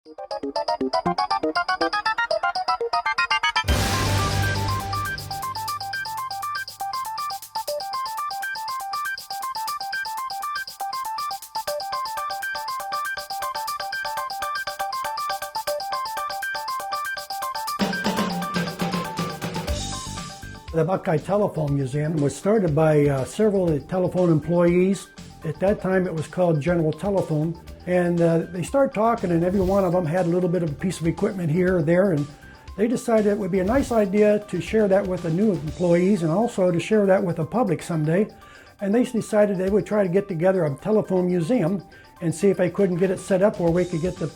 The Buckeye Telephone Museum was started by several of the telephone employees. At that time it was called General Telephone, and they started talking, and every one of them had a little bit of a piece of equipment here or there, and they decided it would be a nice idea to share that with the new employees and also to share that with the public someday. And they decided they would try to get together a telephone museum and see if they couldn't get it set up where we could get the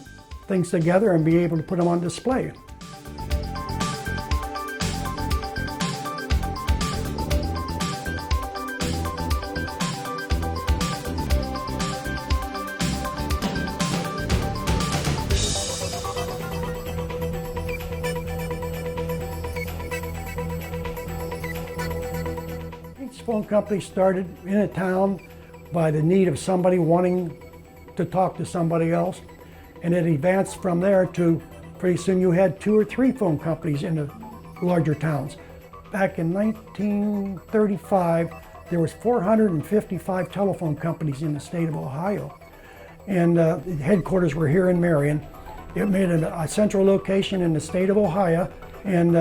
things together and be able to put them on display. Each phone company started in a town by the need of somebody wanting to talk to somebody else, and it advanced from there to pretty soon you had 2 or 3 phone companies in the larger towns. Back in 1935, there was 455 telephone companies in the state of Ohio, and the headquarters were here in Marion. It made a central location in the state of Ohio, and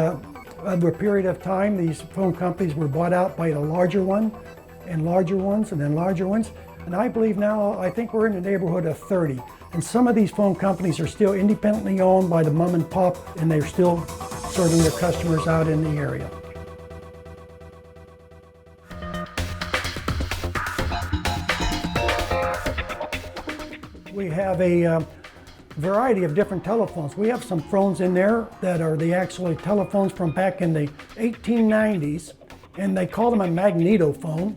over a period of time, these phone companies were bought out by the larger one, and larger ones, and then larger ones. And I believe now, I think we're in the neighborhood of 30. And some of these phone companies are still independently owned by the mom and pop, and they're still serving their customers out in the area. We have a variety of different telephones. We have some phones in there that are the actually telephones from back in the 1890s, and they call them a magnetophone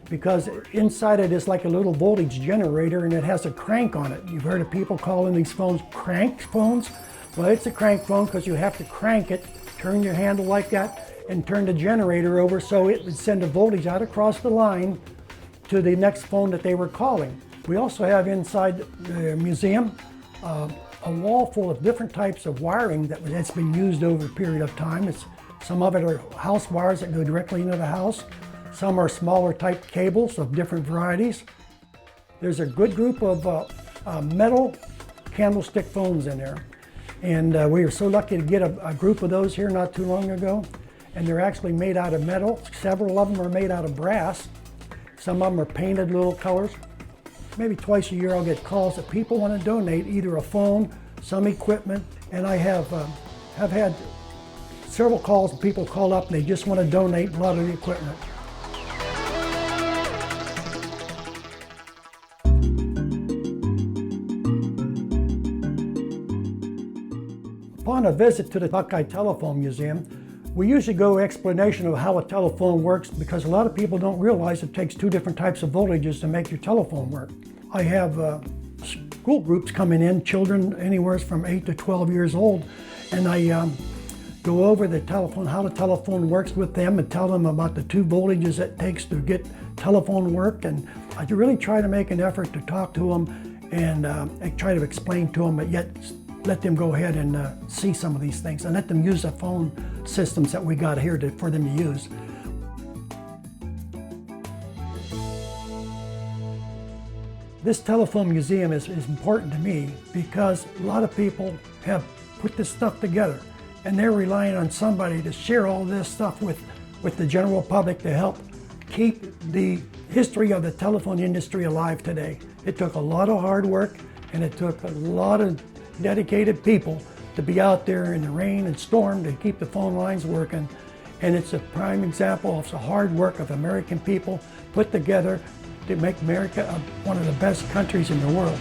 because inside it is like a little voltage generator, and it has a crank on it. You've heard of people calling these phones crank phones. Well, it's a crank phone because you have to crank it, turn your handle like that, and turn the generator over so it would send a voltage out across the line to the next phone that they were calling. We also have inside the museum a wall full of different types of wiring that's been used over a period of time. Some of it are house wires that go directly into the house. Some are smaller type cables of different varieties. There's a good group of metal candlestick phones in there. And we were so lucky to get a group of those here not too long ago. And they're actually made out of metal. Several of them are made out of brass. Some of them are painted little colors. Maybe twice a year I'll get calls that people want to donate either a phone, some equipment, and I have had several calls and people call up and they just want to donate a lot of the equipment. Upon a visit to the Buckeye Telephone Museum, we usually go explanation of how a telephone works because a lot of people don't realize it takes 2 different types of voltages to make your telephone work. I have school groups coming in, children anywhere from 8 to 12 years old, and I go over the telephone, how the telephone works with them, and tell them about the 2 voltages it takes to get telephone work. And I really try to make an effort to talk to them and I try to explain to them, but yet let them go ahead and see some of these things and let them use the phone systems that we got here for them to use. This telephone museum is important to me because a lot of people have put this stuff together and they're relying on somebody to share all this stuff with the general public to help keep the history of the telephone industry alive today. It took a lot of hard work and it took a lot of dedicated people to be out there in the rain and storm to keep the phone lines working. And it's a prime example of the hard work of American people put together to make America one of the best countries in the world.